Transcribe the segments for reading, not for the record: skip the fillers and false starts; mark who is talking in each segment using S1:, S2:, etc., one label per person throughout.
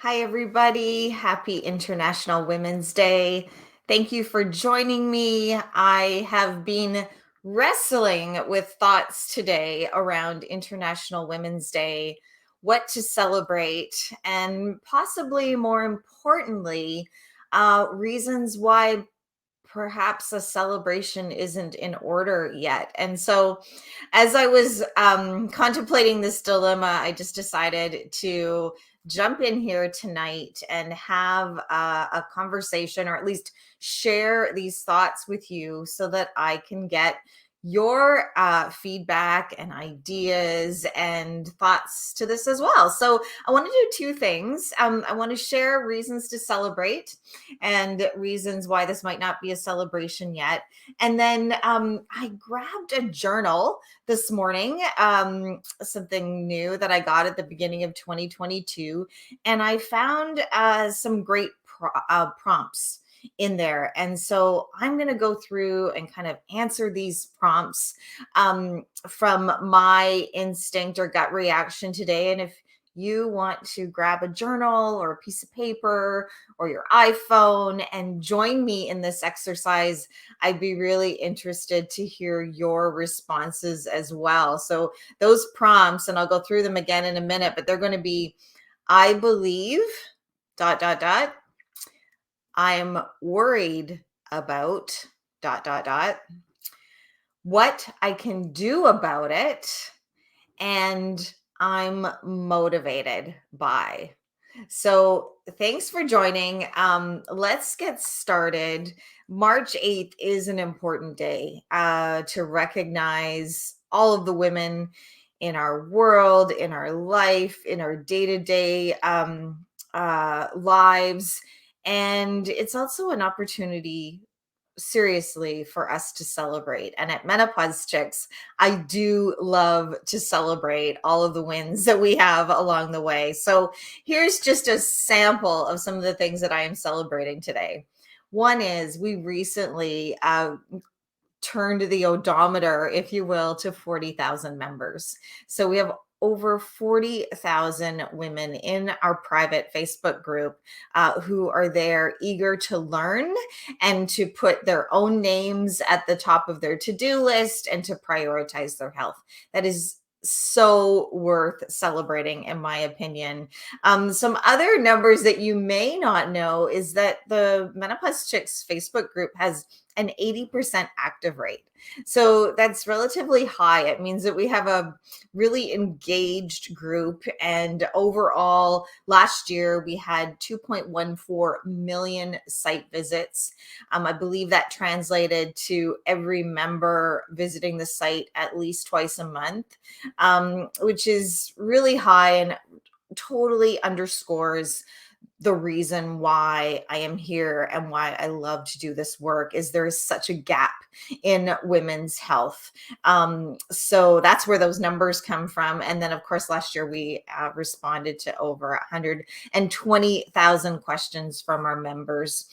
S1: Hi, everybody. Happy International Women's Day. Thank you for joining me. I have been wrestling with thoughts today around International Women's Day, what to celebrate, and possibly more importantly, reasons why perhaps a celebration isn't in order yet. And so, as I was contemplating this dilemma, I just decided to jump in here tonight and have a conversation, or at least share these thoughts with you so that I can get your feedback and ideas and thoughts to this as well. So, I want to do two things. I want to share reasons to celebrate and reasons why this might not be a celebration yet. And then I grabbed a journal this morning, something new that I got at the beginning of 2022, and I found some great prompts in there. And so I'm going to go through and kind of answer these prompts from my instinct or gut reaction today. And if you want to grab a journal or a piece of paper or your iPhone and join me in this exercise, I'd be really interested to hear your responses as well. So, those prompts, and I'll go through them again in a minute, but they're going to be I believe, dot, dot, dot. I'm worried about, dot, dot, dot. What I can do about it, and I'm motivated by. So, thanks for joining. Let's get started. March 8th is an important day to recognize all of the women in our world, in our life, in our day to day lives. And it's also an opportunity, seriously, for us to celebrate. And at Menopause Chicks, I do love to celebrate all of the wins that we have along the way. So here's just a sample of some of the things that I am celebrating today. One is we recently turned the odometer, if you will, to 40,000 members. So we have over 40,000 women in our private Facebook group who are there eager to learn and to put their own names at the top of their to-do list and to prioritize their health. That is so worth celebrating, in my opinion. Some other numbers that you may not know is that the Menopause Chicks Facebook group has an 80% active rate. So that's relatively high. It means that we have a really engaged group. And overall, last year we had 2.14 million site visits. I believe that translated to every member visiting the site at least twice a month, which is really high and totally underscores the reason why I am here and why I love to do this work. Is there is such a gap in women's health. So that's where those numbers come from. And then, of course, last year we responded to over 120,000 questions from our members.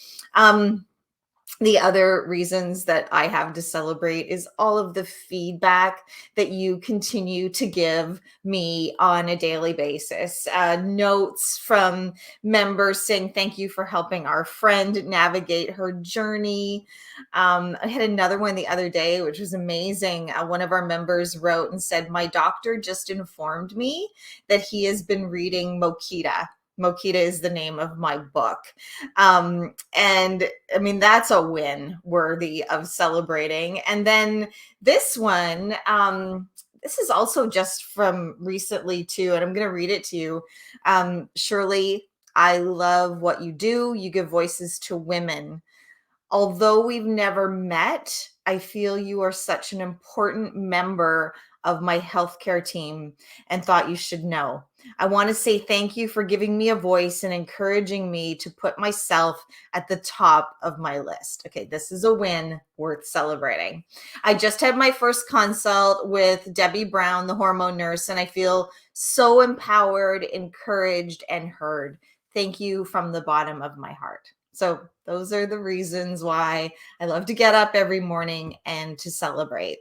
S1: The other reasons that I have to celebrate is all of the feedback that you continue to give me on a daily basis. Notes from members saying thank you for helping our friend navigate her journey. I had another one the other day, which was amazing. One of our members wrote and said, "My doctor just informed me that he has been reading Mokita." Mokita is the name of my book. And I mean, that's a win worthy of celebrating. And then this one, this is also just from recently too, and I'm going to read it to you. Shirley, I love what you do. You give voices to women. Although we've never met, I feel you are such an important member of my healthcare team and thought you should know. I want to say thank you for giving me a voice and encouraging me to put myself at the top of my list. Okay, this is a win worth celebrating. I just had my first consult with Debbie Brown, the hormone nurse, and I feel so empowered, encouraged, and heard. Thank you from the bottom of my heart. So those are the reasons why I love to get up every morning and to celebrate.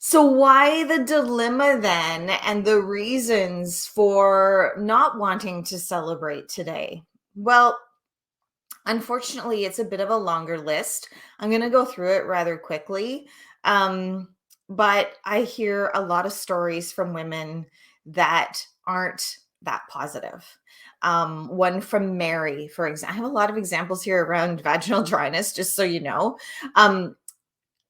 S1: So, why the dilemma then, and the reasons for not wanting to celebrate today? Well, unfortunately, it's a bit of a longer list. I'm going to go through it rather quickly. Um, but I hear a lot of stories from women that aren't that positive. One from Mary, for example. I have a lot of examples here around vaginal dryness, just so you know. Um,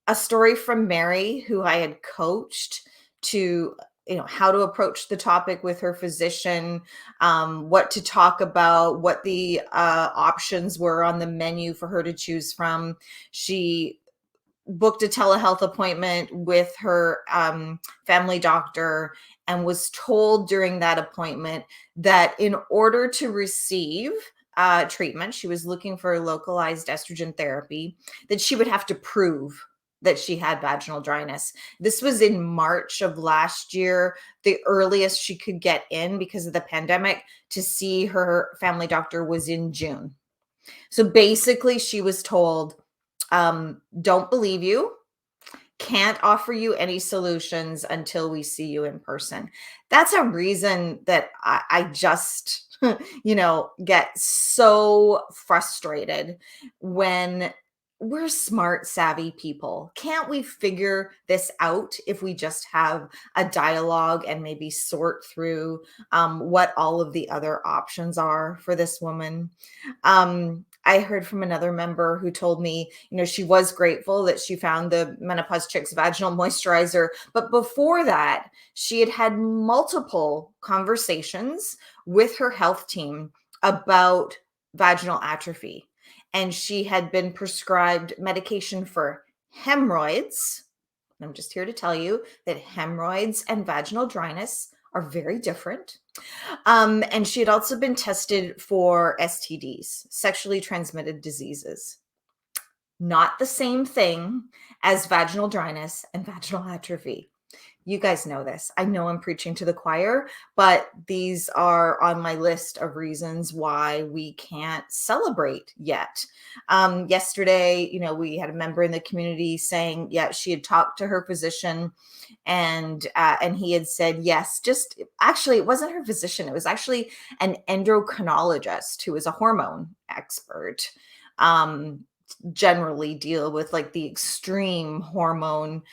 S1: a story from Mary, who I had coached to, how to approach the topic with her physician, what to talk about, what the options were on the menu for her to choose from. She booked a telehealth appointment with her family doctor and was told during that appointment that in order to receive treatment, she was looking for localized estrogen therapy, that she would have to prove that she had vaginal dryness. This was in March of last year, the earliest she could get in because of the pandemic to see her family doctor was in June. So basically, she was told, don't believe you, can't offer you any solutions until we see you in person. That's a reason that I just, get so frustrated when we're smart, savvy people. Can't we figure this out if we just have a dialogue and maybe sort through what all of the other options are for this woman? I heard from another member who told me, she was grateful that she found the Menopause Chicks vaginal moisturizer. But before that, she had had multiple conversations with her health team about vaginal atrophy. And she had been prescribed medication for hemorrhoids. I'm just here to tell you that hemorrhoids and vaginal dryness are very different. And she had also been tested for STDs, sexually transmitted diseases. Not the same thing as vaginal dryness and vaginal atrophy. You guys know this. I know I'm preaching to the choir, but these are on my list of reasons why we can't celebrate yet. Yesterday, we had a member in the community saying, yeah, she had talked to her physician, and he had said yes. Just actually, it wasn't her physician; it was actually an endocrinologist who is a hormone expert. Um, Generally deal with like the extreme hormone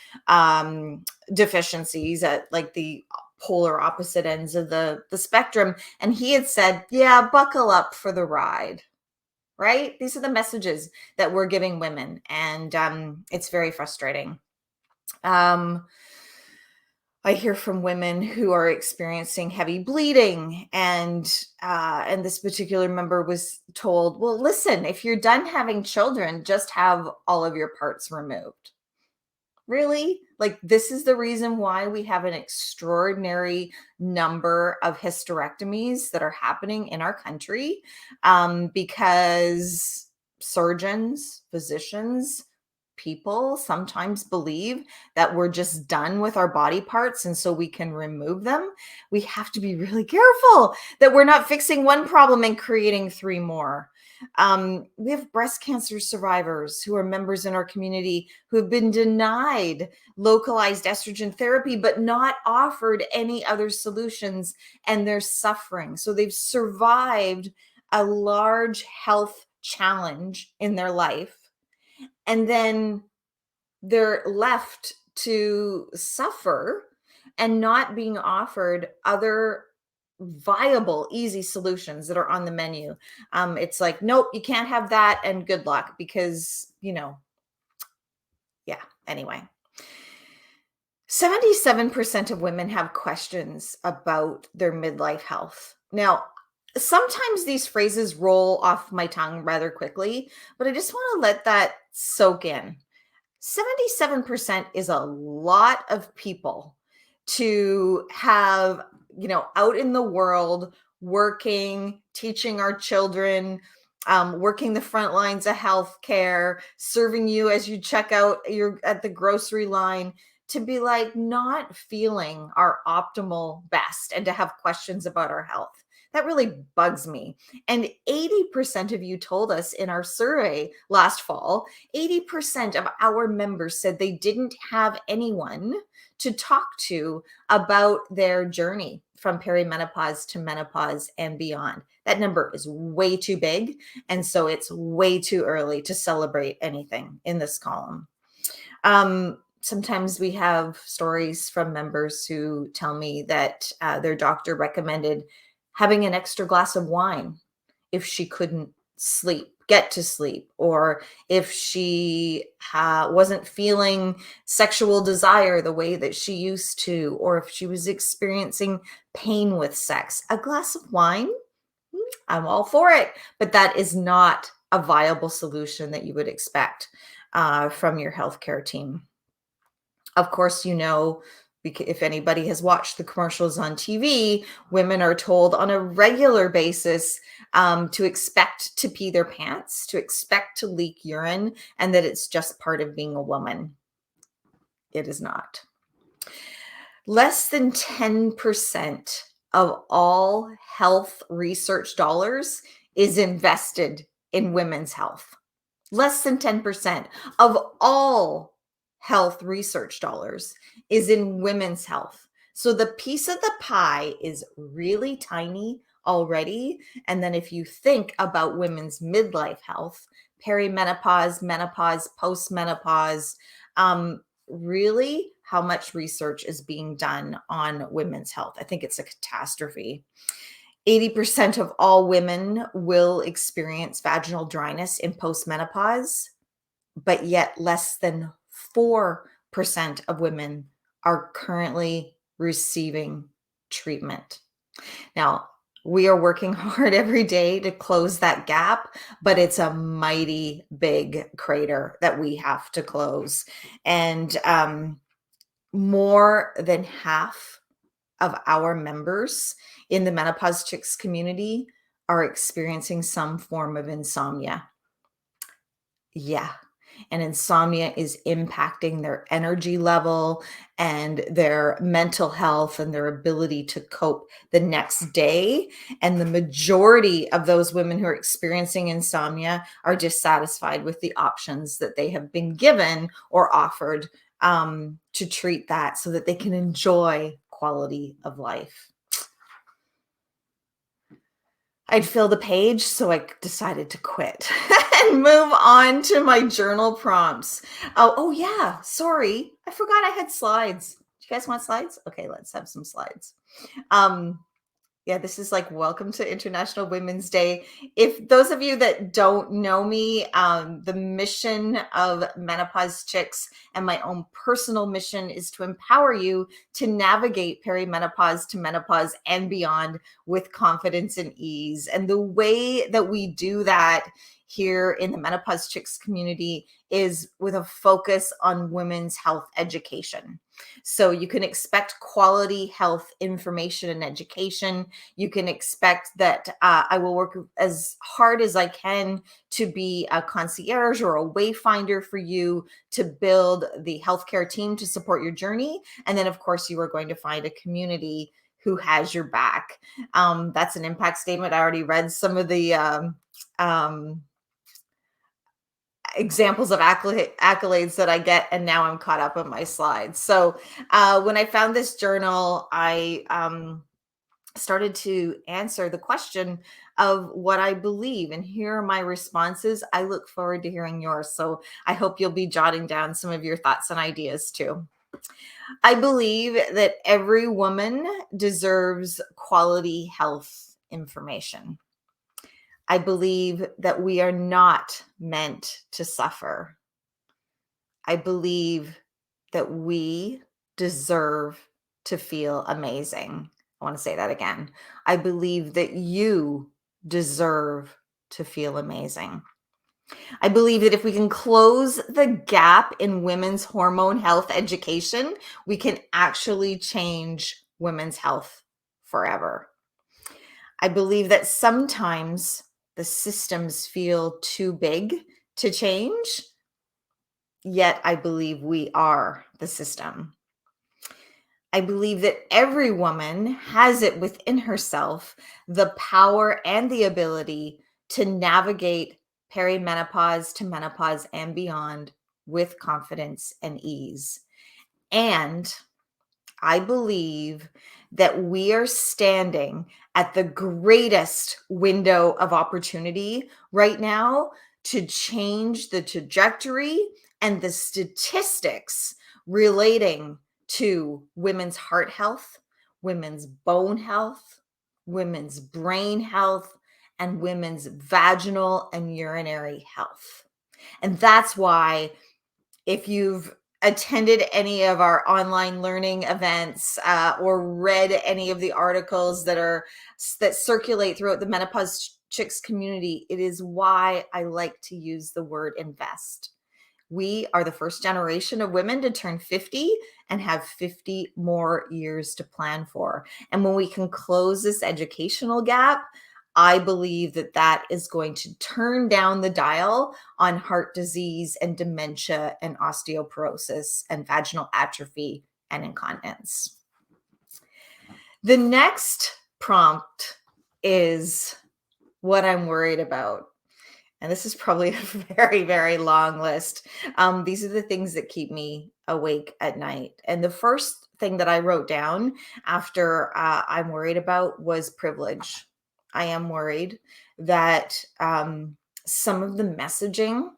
S1: deficiencies at like the polar opposite ends of the spectrum, and he had said, yeah, buckle up for the ride. Right, these are the messages that we're giving women, and it's very frustrating. um I hear from women who are experiencing heavy bleeding, and this particular member was told, well, listen, if you're done having children, just have all of your parts removed. Really? Like, this is the reason why we have an extraordinary number of hysterectomies that are happening in our country, because surgeons, physicians, people sometimes believe that we're just done with our body parts and so we can remove them. We have to be really careful that we're not fixing one problem and creating three more. We have breast cancer survivors who are members in our community who have been denied localized estrogen therapy, but not offered any other solutions, and they're suffering. So they've survived a large health challenge in their life, and then they're left to suffer and not being offered other viable, easy solutions that are on the menu. It's like, nope, you can't have that, and good luck, because, yeah, anyway. 77% of women have questions about their midlife health. Now, sometimes these phrases roll off my tongue rather quickly, but I just want to let that soak in. 77% is a lot of people to have, out in the world, working, teaching our children, working the front lines of healthcare, serving you as you check out you're at the grocery line, to be like not feeling our optimal best and to have questions about our health. That really bugs me. And 80% of you told us in our survey last fall, 80% of our members said they didn't have anyone to talk to about their journey from perimenopause to menopause and beyond. That number is way too big. And so it's way too early to celebrate anything in this column. Sometimes we have stories from members who tell me that their doctor recommended having an extra glass of wine if she couldn't get to sleep, or if she wasn't feeling sexual desire the way that she used to, or if she was experiencing pain with sex. A glass of wine, I'm all for it, but that is not a viable solution that you would expect from your healthcare team. Of course, if anybody has watched the commercials on TV, women are told on a regular basis to expect to pee their pants, to expect to leak urine, and that it's just part of being a woman. It is not. Less than 10% of all health research dollars is invested in women's health. Less than 10% of all health research dollars is in women's health. So the piece of the pie is really tiny already. And then if you think about women's midlife health, perimenopause, menopause, postmenopause, really how much research is being done on women's health. I think it's a catastrophe. 80% of all women will experience vaginal dryness in postmenopause, but yet less than 4% of women are currently receiving treatment. Now, we are working hard every day to close that gap, but it's a mighty big crater that we have to close. And more than half of our members in the Menopause Chicks community are experiencing some form of insomnia. Yeah. And insomnia is impacting their energy level and their mental health and their ability to cope the next day. And the majority of those women who are experiencing insomnia are dissatisfied with the options that they have been given or offered to treat that so that they can enjoy quality of life. I'd fill the page, so I decided to quit and move on to my journal prompts. Oh yeah, sorry. I forgot I had slides. Do you guys want slides? Okay, let's have some slides. Yeah, this is like welcome to International Women's Day. If those of you that don't know me, the mission of Menopause Chicks and my own personal mission is to empower you to navigate perimenopause to menopause and beyond with confidence and ease. And the way that we do that here in the Menopause Chicks community is with a focus on women's health education. So you can expect quality health information and education. You can expect that I will work as hard as I can to be a concierge or a wayfinder for you to build the healthcare team to support your journey. And then, of course, you are going to find a community who has your back. That's an impact statement. I already read some of the examples of accolades that I get, and now I'm caught up on my slides. So when I found this journal, I started to answer the question of what I believe, and here are my responses. I look forward to hearing yours, so I hope you'll be jotting down some of your thoughts and ideas too. I believe that every woman deserves quality health information. I believe that we are not meant to suffer. I believe that we deserve to feel amazing. I want to say that again. I believe that you deserve to feel amazing. I believe that if we can close the gap in women's hormone health education, we can actually change women's health forever. I believe that sometimes the systems feel too big to change, yet I believe we are the system. I believe that every woman has it within herself the power and the ability to navigate perimenopause to menopause and beyond with confidence and ease. And I believe that we are standing at the greatest window of opportunity right now to change the trajectory and the statistics relating to women's heart health, women's bone health, women's brain health, and women's vaginal and urinary health. And that's why, if you've attended any of our online learning events, or read any of the articles that circulate throughout the menopause chicks community, it is why I like to use the word invest. We are the first generation of women to turn 50 and have 50 more years to plan for. And when we can close this educational gap, I believe that that is going to turn down the dial on heart disease and dementia and osteoporosis and vaginal atrophy and incontinence. The next prompt is what I'm worried about. And this is probably a very, very long list. These are the things that keep me awake at night. And the first thing that I wrote down after I'm worried about was privilege. I am worried that some of the messaging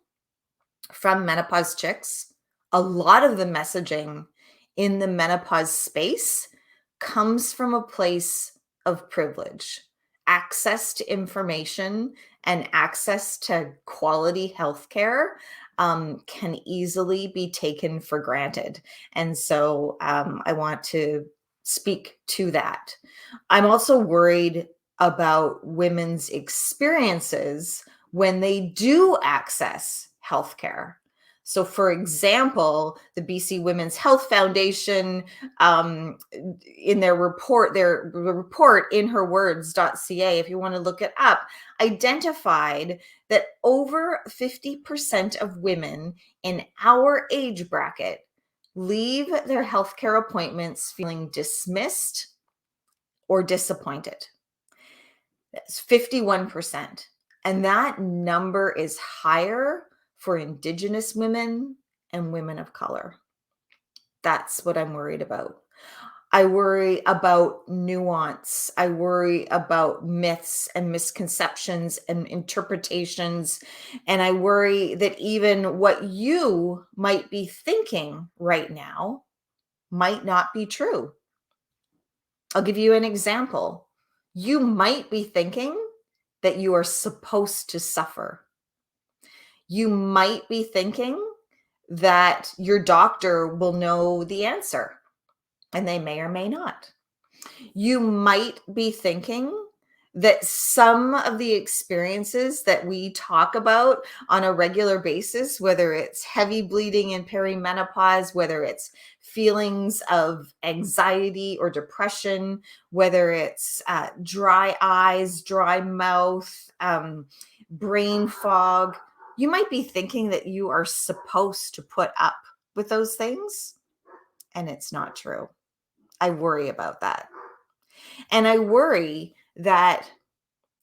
S1: from menopause chicks, a lot of the messaging in the menopause space comes from a place of privilege, access to information and access to quality healthcare can easily be taken for granted. And so I want to speak to that. I'm also worried about women's experiences when they do access healthcare. So, for example, the BC Women's Health Foundation, in their report, inherwords.ca, if you want to look it up, identified that over 50% of women in our age bracket leave their healthcare appointments feeling dismissed or disappointed. That's 51%. And that number is higher for Indigenous women and women of color. That's what I'm worried about. I worry about nuance. I worry about myths and misconceptions and interpretations. And I worry that even what you might be thinking right now might not be true. I'll give you an example. You might be thinking that you are supposed to suffer. You might be thinking that your doctor will know the answer, and they may or may not. You might be thinking that some of the experiences that we talk about on a regular basis, whether it's heavy bleeding in perimenopause, whether it's feelings of anxiety or depression, whether it's dry eyes, dry mouth, brain fog, you might be thinking that you are supposed to put up with those things, and it's not true. I worry about that. And I worry that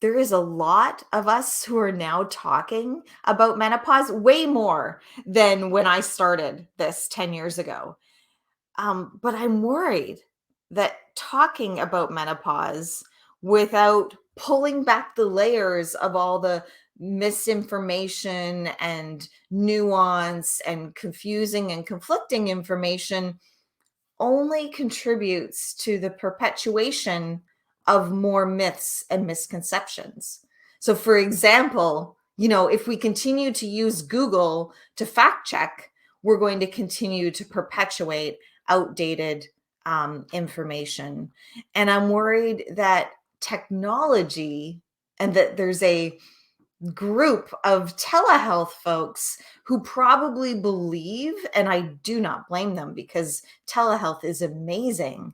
S1: there is a lot of us who are now talking about menopause, way more than when I started this 10 years ago. But I'm worried that talking about menopause without pulling back the layers of all the misinformation and nuance and confusing and conflicting information only contributes to the perpetuation of more myths and misconceptions. So, for example, if we continue to use Google to fact check, we're going to continue to perpetuate outdated information. And I'm worried that technology, and that there's a group of telehealth folks who probably believe, and I do not blame them because telehealth is amazing,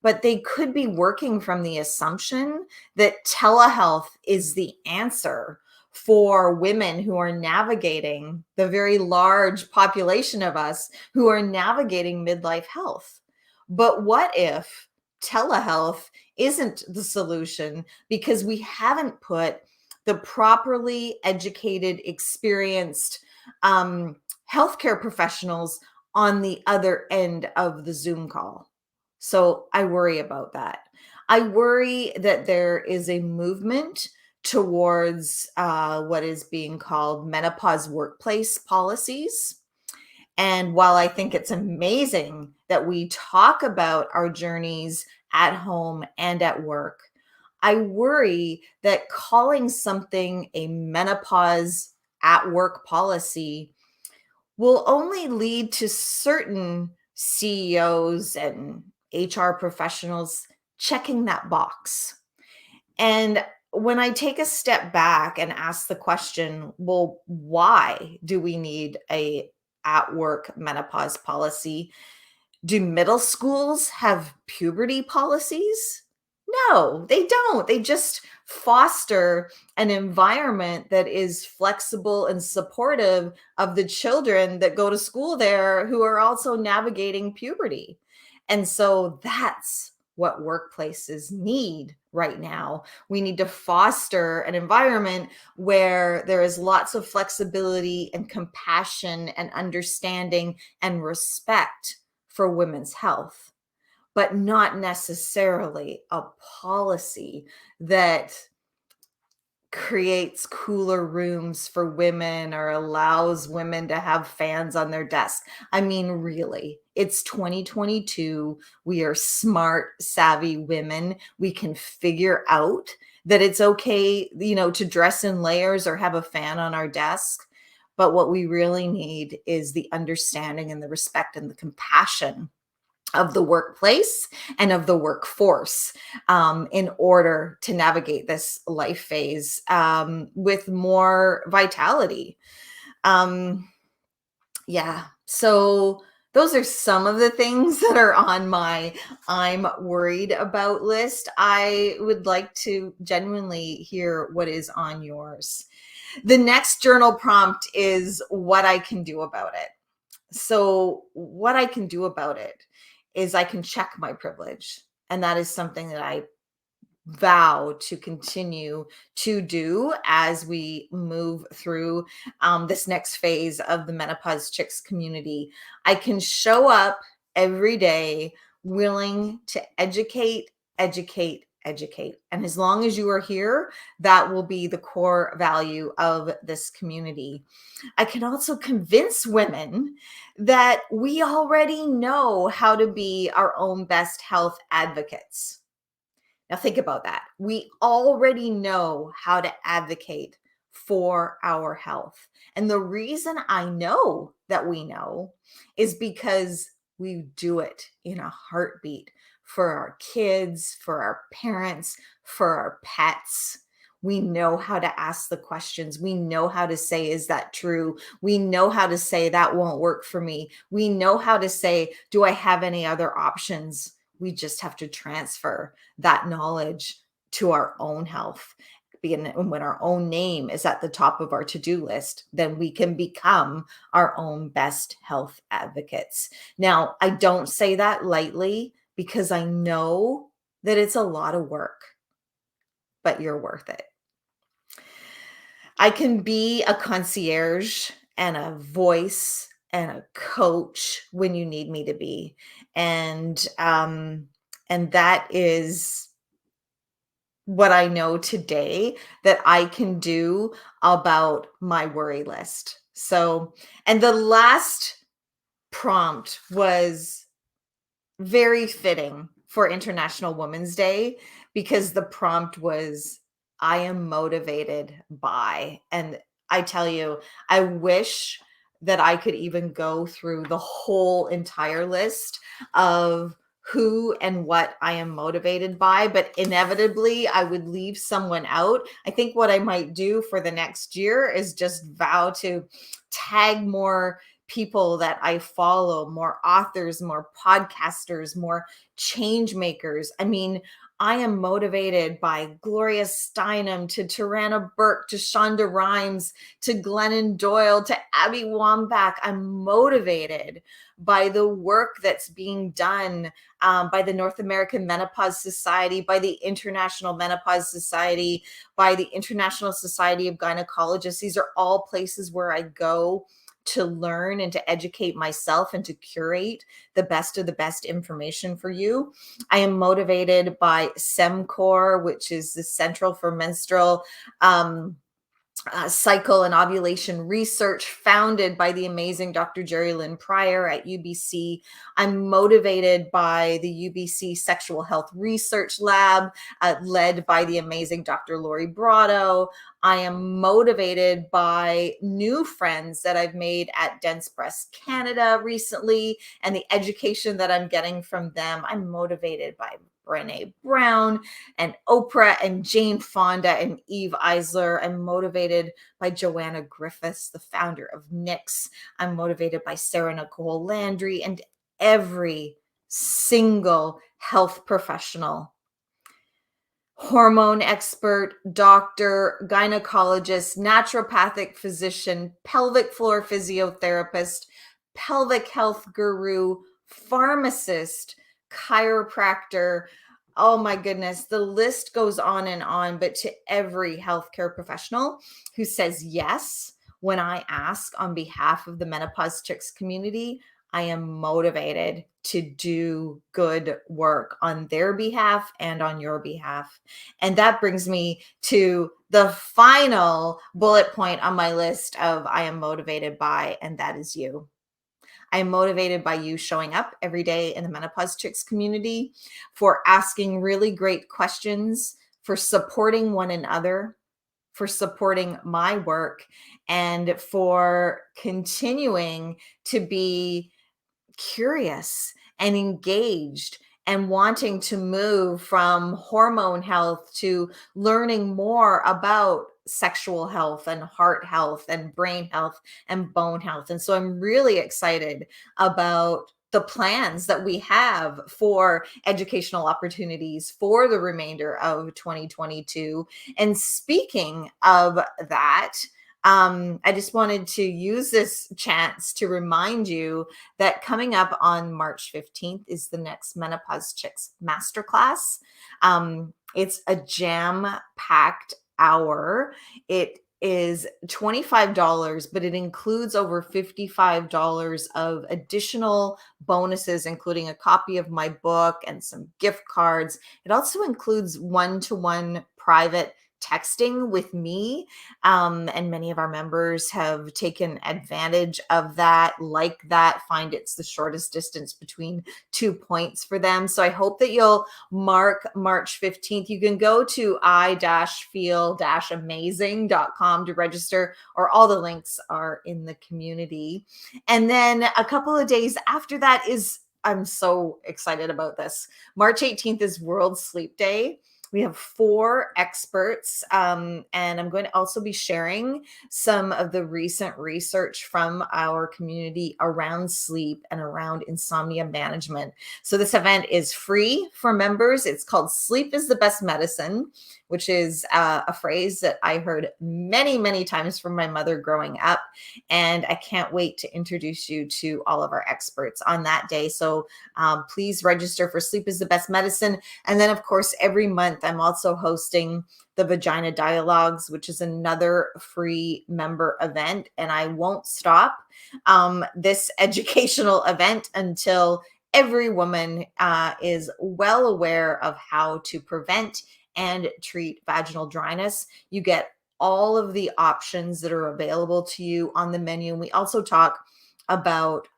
S1: but they could be working from the assumption that telehealth is the answer for women who are navigating the very large population of us who are navigating midlife health. But what if telehealth isn't the solution because we haven't put the properly educated, experienced healthcare professionals on the other end of the Zoom call? So I worry about that. I worry that there is a movement towards what is being called menopause workplace policies. And while I think it's amazing that we talk about our journeys at home and at work, I worry that calling something a menopause at work policy will only lead to certain CEOs and HR professionals checking that box. And when I take a step back and ask the question, well, why do we need a at work menopause policy? Do middle schools have puberty policies? No, they don't. They just foster an environment that is flexible and supportive of the children that go to school there who are also navigating puberty. And so that's what workplaces need right now. We need to foster an environment where there is lots of flexibility and compassion and understanding and respect for women's health, but not necessarily a policy that creates cooler rooms for women or allows women to have fans on their desk. I mean, really, it's 2022. We are smart, savvy women. We can figure out that it's okay, to dress in layers or have a fan on our desk. But what we really need is the understanding and the respect and the compassion of the workplace and of the workforce in order to navigate this life phase with more vitality. Um, yeah. So those are some of the things that are on my I'm worried about list. I would like to genuinely hear what is on yours. The next journal prompt is what I can do about it. So, what I can do about it is I can check my privilege. And that is something that I vow to continue to do as we move through this next phase of the Menopause Chicks community. I can show up every day willing to educate, educate, educate. And as long as you are here, that will be the core value of this community. I can also convince women that we already know how to be our own best health advocates. Now, think about that. We already know how to advocate for our health. And the reason I know that we know is because we do it in a heartbeat for our kids, for our parents, for our pets. We know how to ask the questions. We know how to say, is that true? We know how to say, that won't work for me. We know how to say, do I have any other options? We just have to transfer that knowledge to our own health. And when our own name is at the top of our to-do list, then we can become our own best health advocates. Now, I don't say that lightly because I know that it's a lot of work, but you're worth it. I can be a concierge and a voice and a coach when you need me to be. And that is what I know today that I can do about my worry list. So, and the last prompt was very fitting for International Women's Day because the prompt was, I am motivated by. And I tell you, I wish that I could even go through the whole entire list of who and what I am motivated by, but inevitably I would leave someone out. I think what I might do for the next year is just vow to tag more people that I follow, more authors, more podcasters, more change makers. I mean, I am motivated by Gloria Steinem to Tarana Burke to Shonda Rhimes to Glennon Doyle to Abby Wambach. I'm motivated by the work that's being done by the North American Menopause Society, by the International Menopause Society, by the International Society of Gynecologists. These are all places where I go to learn and to educate myself and to curate the best of the best information for you. I am motivated by SEMCOR, which is the Central for Menstrual cycle and ovulation research, founded by the amazing Dr. Jerry Lynn Pryor at UBC. I'm motivated by the UBC Sexual Health Research Lab, led by the amazing Dr. Lori Brotto. I am motivated by new friends that I've made at Dense Breast Canada recently and the education that I'm getting from them. I'm motivated by Brené Brown and Oprah and Jane Fonda and Eve Eisler. I'm motivated by Joanna Griffiths, the founder of Nix. I'm motivated by Sarah Nicole Landry and every single health professional, hormone expert, doctor, gynecologist, naturopathic physician, pelvic floor physiotherapist, pelvic health guru, pharmacist, chiropractor. Oh my goodness, the list goes on and on. But to every healthcare professional who says yes when I ask on behalf of the Menopause Chicks community, I am motivated to do good work on their behalf and on your behalf. And that brings me to the final bullet point on my list of I am motivated by, and that is you. I am motivated by you showing up every day in the Menopause Chicks community, for asking really great questions, for supporting one another, for supporting my work, and for continuing to be curious and engaged and wanting to move from hormone health to learning more about sexual health and heart health and brain health and bone health. And so I'm really excited about the plans that we have for educational opportunities for the remainder of 2022. And speaking of that, I just wanted to use this chance to remind you that coming up on March 15th is the next Menopause Chicks Masterclass. It's a jam-packed hour. It is $25, but it includes over $55 of additional bonuses, including a copy of my book and some gift cards. It also includes one-to-one private texting with me. And many of our members have taken advantage of that, like that, find it's the shortest distance between 2 points for them. So I hope that you'll mark March 15th. You can go to i-feel-amazing.com to register, or all the links are in the community. And then a couple of days after that is, I'm so excited about this, March 18th is World Sleep Day. We have 4 experts, and I'm going to also be sharing some of the recent research from our community around sleep and around insomnia management. So this event is free for members. It's called Sleep is the Best Medicine, which is a phrase that I heard many, many times from my mother growing up. And I can't wait to introduce you to all of our experts on that day. So please register for Sleep is the Best Medicine. And then, of course, every month I'm also hosting the Vagina Dialogues, which is another free member event. And I won't stop this educational event until every woman is well aware of how to prevent and treat vaginal dryness. You get all of the options that are available to you on the menu. And we also talk about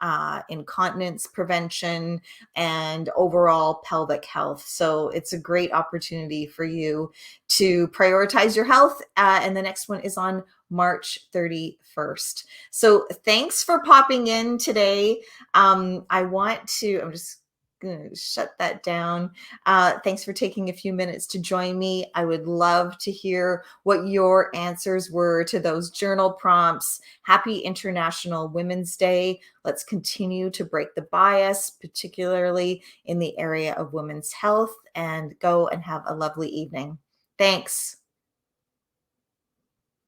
S1: incontinence prevention and overall pelvic health. So it's a great opportunity for you to prioritize your health. And the next one is on March 31st. So thanks for popping in today. I'm just going to shut that down. Thanks for taking a few minutes to join me. I would love to hear what your answers were to those journal prompts. Happy International Women's Day. Let's continue to break the bias, particularly in the area of women's health, and go and have a lovely evening. Thanks.